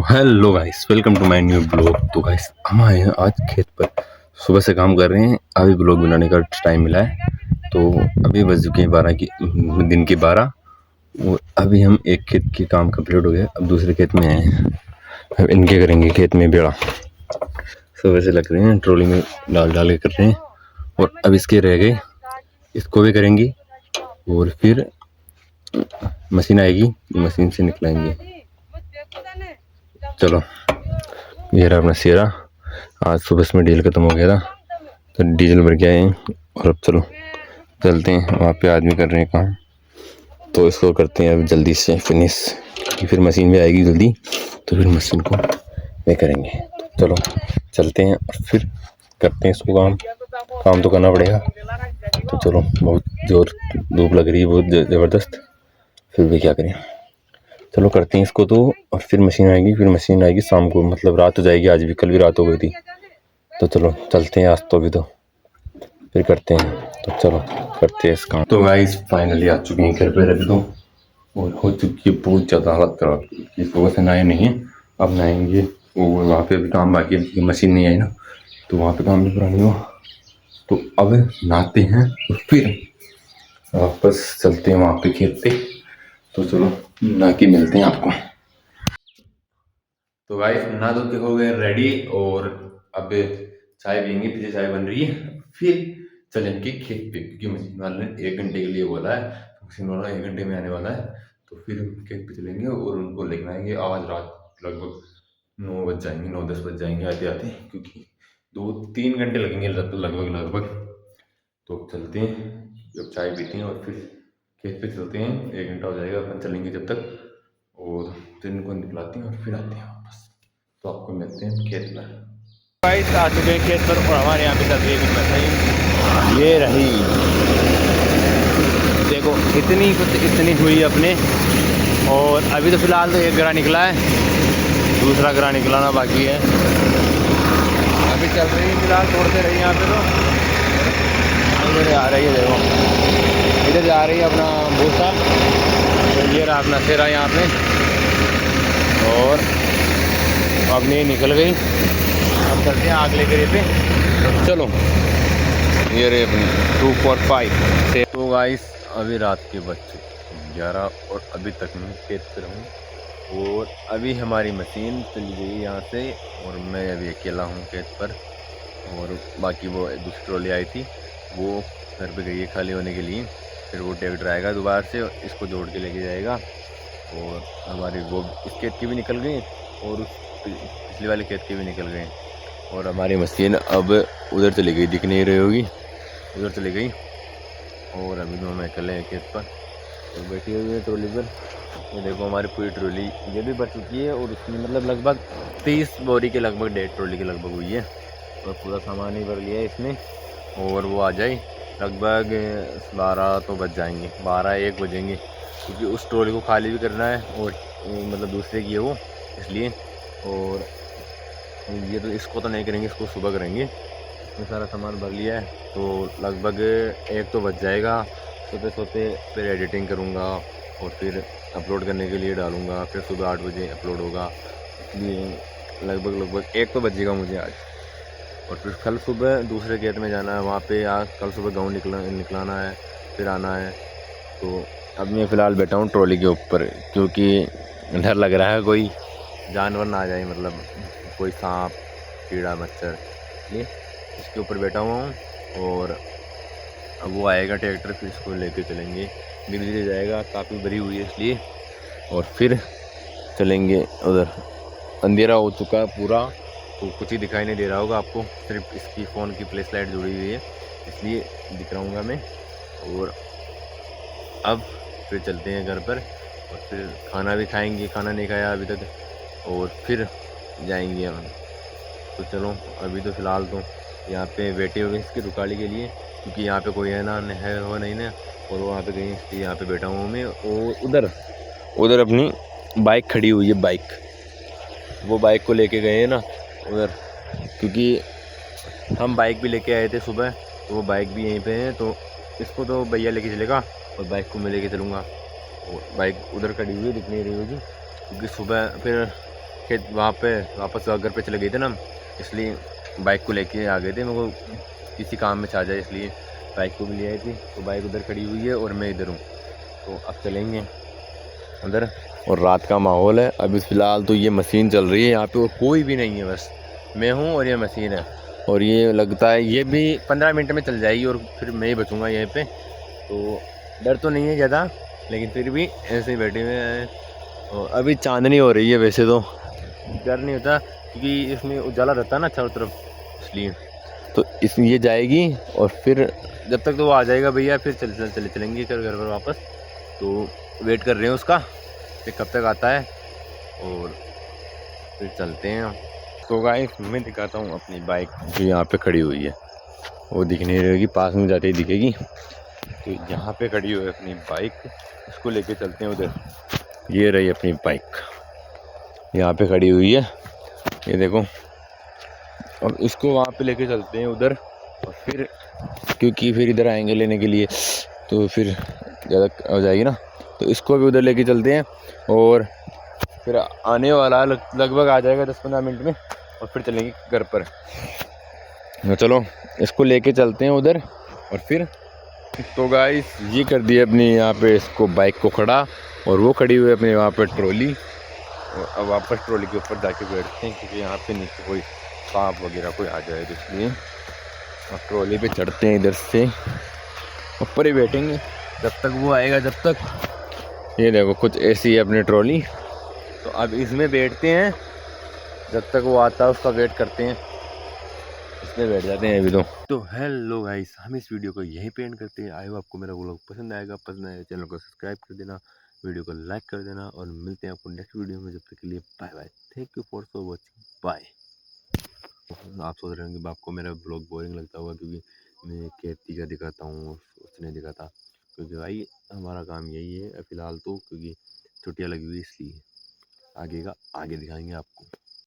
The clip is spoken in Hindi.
Hello guys, welcome to my new blog. तो गाइस हम आए हैं आज खेत पर। सुबह से काम कर रहे हैं, अभी ब्लॉग बनाने का टाइम मिला है। तो अभी बज चुके हैं 12 की, दिन के 12। और अभी हम एक खेत के काम कंप्लीट हो गया, अब दूसरे खेत में आए हैं। अब इनके करेंगे खेत में बेड़ा। सुबह से लग रहे हैं, ट्रॉली में डाल डाल के कर रहे हैं। और अब इसके रह गए, इसको भी करेंगे। और फिर मशीन आएगी, मशीन से निकलाएंगे। चलो, ये रहा अपना सेरा। आज सुबह में डीजल खत्म हो गया था, तो डीजल भर के आए हैं। और अब चलो चलते हैं, वहाँ पे आदमी कर रहे हैं काम, तो इसको करते हैं अब जल्दी से फिनिश। फिर मशीन भी आएगी जल्दी, तो फिर मशीन को वे करेंगे। तो चलो चलते हैं और फिर करते हैं इसको काम तो करना पड़ेगा। तो चलो, बहुत जोर धूप लग रही है, बहुत ज़बरदस्त। फिर भी क्या करें, चलो करते हैं इसको। तो और फिर मशीन आएगी शाम को, मतलब रात हो जाएगी। आज भी, कल भी रात हो गई थी। तो चलो चलते हैं आज तो, अभी तो फिर करते हैं। तो चलो करते हैं इस काम। तो गाइस फाइनली आ चुके हैं घर पर अभी तो, और हो चुकी है बहुत ज़्यादा हालत खराब की। सुबह से नहाए नहीं है, अब नहाएंगे। और वहाँ पे भी काम बाकी है, मशीन नहीं आई ना, तो वहाँ पे काम भी पूरा नहीं हुआ। तो अब नहाते हैं और फिर वापस चलते हैं वहाँ पे खेत पे। तो चलो नहा के मिलते हैं आपको। तो गाइस नहा धो के हो गए रेडी, और अब चाय पियेंगे। पीछे चाय बन रही है, फिर चलेंगे खेत पे, क्योंकि मशीन वाले ने 1 घंटे के लिए बोला है। तो मशीन वाला 1 घंटे में आने वाला है। तो फिर खेत पे चलेंगे और उनको लेकर आएंगे। आज रात लगभग 9 बज जाएंगे, 9-10 बज जाएंगे आते आते, क्योंकि 2-3 घंटे लगेंगे लगभग। तो चलते हैं, जब चाय पीते हैं और फिर खेत पे चलते हैं। 1 घंटा हो जाएगा, अपन चलेंगे जब तक। और फिर इनको निकलाते हैं और फिर आते हैं वापस। तो आपको मिलते हैं खेत में। गाइस आ चुके हैं खेत पर, और हमारे यहाँ पे चल रही है मशीन। ये रही, देखो इतनी हुई अपने। और अभी तो फिलहाल तो एक गरा निकला है, दूसरा गरा निकलाना बाकी है। अभी चल रही है फिलहाल, तोड़ते रही यहाँ पे। तो इधर आ रही है, देखो इधर जा रही है अपना भूसा। तो ये रहा अपना सेरा यहाँ पे, और अपनी निकल गई। हम चलते हैं अगले गिरे पे। तो चलो, ये रहे अपनी 245। तो गाइस अभी रात के बज चुके 11, और अभी तक मैं खेत पर हूँ। और अभी हमारी मशीन चली गई यहाँ से, और मैं अभी अकेला हूँ खेत पर। और बाकी वो दूसरी ट्रॉली आई थी, वो घर पे गई है खाली होने के लिए। फिर वो ट्रैक्टर आएगा दोबारा से, इसको जोड़ के लेके जाएगा। और हमारी वो इस खेत की भी निकल गई, और उस पिछले वाले खेत की भी निकल गई। और हमारी मशीन अब उधर चली गई, दिख नहीं रही होगी, उधर चली गई। और अभी दोनों अकेले हैं खेत पर, तो बैठी हुई है ट्रॉली पर। ये देखो हमारी पूरी ट्रॉली ये भी भर चुकी है, और उसमें मतलब लगभग 30 बोरी के लगभग, 1.5 ट्रॉली के लगभग हुई है। और पूरा सामान ही भर लिया है इसमें। और वो आ जाए लगभग 12 तो बज जाएंगे, 12-1 बजेंगे, क्योंकि उस ट्रॉली को खाली भी करना है। और मतलब दूसरे की है वो, इसलिए। और ये तो इसको तो नहीं करेंगे, इसको सुबह करेंगे। इसमें सारा सामान भर लिया है, तो लगभग 1 तो बज जाएगा। सोते सोते फिर एडिटिंग करूँगा, और फिर अपलोड करने के लिए डालूँगा। फिर सुबह 8 बजे अपलोड होगा, इसलिए लगभग 1 तो बजेगा मुझे आज। और फिर कल सुबह दूसरे खेत में जाना है, वहाँ पे आज कल सुबह गाँव निकलाना है, फिर आना है। तो अब मैं फ़िलहाल बैठा हूँ ट्रॉली के ऊपर, क्योंकि डर लग रहा है कोई जानवर ना आ जाए, मतलब कोई सांप कीड़ा मच्छर, इसलिए इसके ऊपर बैठा हुआ हूँ। और अब वो आएगा ट्रैक्टर, फिर इसको लेके चलेंगे। धीरे धीरे जाएगा, काफ़ी भरी हुई है इसलिए। और फिर चलेंगे उधर। अंधेरा हो चुका है पूरा, तो कुछ ही दिखाई नहीं दे रहा होगा आपको, सिर्फ इसकी फ़ोन की फ्लैश लाइट जुड़ी हुई है, इसलिए दिख रहा हूँगा मैं। और अब फिर चलते हैं घर पर, और फिर खाना भी खाएंगे, खाना नहीं खाया अभी तक, और फिर जाएंगे हम। तो चलो, अभी तो फ़िलहाल तो यहाँ पे बैठे हुए इसकी रुकाली के लिए, क्योंकि यहाँ पे कोई है ना, है हो नहीं ना। और वहाँ पे गई, इसलिए यहाँ पे बैठा हूँ मैं। और उधर अपनी बाइक खड़ी हुई है, वो बाइक को लेके गए हैं ना उधर, क्योंकि हम बाइक भी लेके आए थे सुबह, तो वो बाइक भी यहीं पे है। तो इसको तो भैया लेके चलेगा, और बाइक को मैं लेके चलूँगा। और बाइक उधर खड़ी हुई है, दिख नहीं रही होगी, क्योंकि सुबह फिर खेत वहाँ पे वापस घर पे चले गए थे ना, इसलिए बाइक को लेके आ गए थे। मेरे को किसी काम में छा जाए इसलिए बाइक को भी ले आई थी। तो बाइक उधर खड़ी हुई है और मैं इधर हूँ। तो अब चलेंगे अंदर। और रात का माहौल है। अभी फ़िलहाल तो ये मशीन चल रही है यहाँ पे और कोई भी नहीं है, बस मैं हूँ और ये मशीन है। और ये लगता है ये भी 15 मिनट में चल जाएगी और फिर मैं ही बचूँगा यहीं पे। तो डर तो नहीं है ज़्यादा, लेकिन फिर भी ऐसे ही बैठे हुए हैं। और अभी चांदनी हो रही है, वैसे तो डर नहीं होता क्योंकि इसमें उजाला रहता है ना चारों तरफ, इसलिए। तो इस ये जाएगी और फिर जब तक तो वो आ जाएगा भैया, फिर चलेंगे घर पर वापस। तो वेट कर रहे हैं उसका कि कब तक आता है और फिर चलते हैं। तो गाइस मैं दिखाता हूँ अपनी बाइक जो यहाँ पे खड़ी हुई है। वो दिख नहीं रहेगी, पास में जाते ही दिखेगी। तो यहाँ पे खड़ी हुई है अपनी बाइक, इसको लेके चलते हैं उधर। ये रही अपनी बाइक यहाँ पे खड़ी हुई है, ये देखो। अब इसको वहाँ पे लेके चलते हैं उधर, और फिर क्योंकि फिर इधर आएंगे लेने के लिए तो फिर ज़्यादा हो जाएगी ना। तो इसको भी उधर लेके चलते हैं और फिर आने वाला लगभग आ जाएगा 10-15 मिनट में, और फिर चलेंगे घर पर। तो चलो इसको लेके चलते हैं उधर और फिर। तो गाइस ये कर दिया अपनी यहाँ पे इसको बाइक को खड़ा, और वो खड़ी हुई है अपने वहाँ पे ट्रॉली। और अब वापस ट्रॉली के ऊपर जाके बैठते हैं क्योंकि यहाँ पे नीचे कोई सांप वगैरह कोई आ जाए, तो इसलिए अब ट्रॉली पे चढ़ते हैं। इधर से ऊपर ही बैठेंगे जब तक वो आएगा। जब तक ये देखो कुछ ऐसी है अपनी ट्रॉली, तो अब इसमें बैठते हैं जब तक वो आता है, उसका वेट करते हैं, इसमें बैठ जाते हैं अभी। तो हेलो गाइस, हम इस वीडियो को यहीं पे एंड करते हैं। आई होप आपको मेरा व्लॉग पसंद आएगा। पसंद आए चैनल को सब्सक्राइब कर देना, वीडियो को लाइक कर देना, और मिलते हैं आपको नेक्स्ट वीडियो में। जब तक के लिए bye bye, thank you for watching, bye. आप सोच रहे होंगे आपको मेरा ब्लॉग बोरिंग लगता होगा क्योंकि मैं खेती का दिखाता हूँ, उसने दिखाता, क्योंकि भाई हमारा काम यही है फ़िलहाल तो, क्योंकि छुट्टियाँ लगी हुई इसलिए। आगे का आगे दिखाएंगे आपको।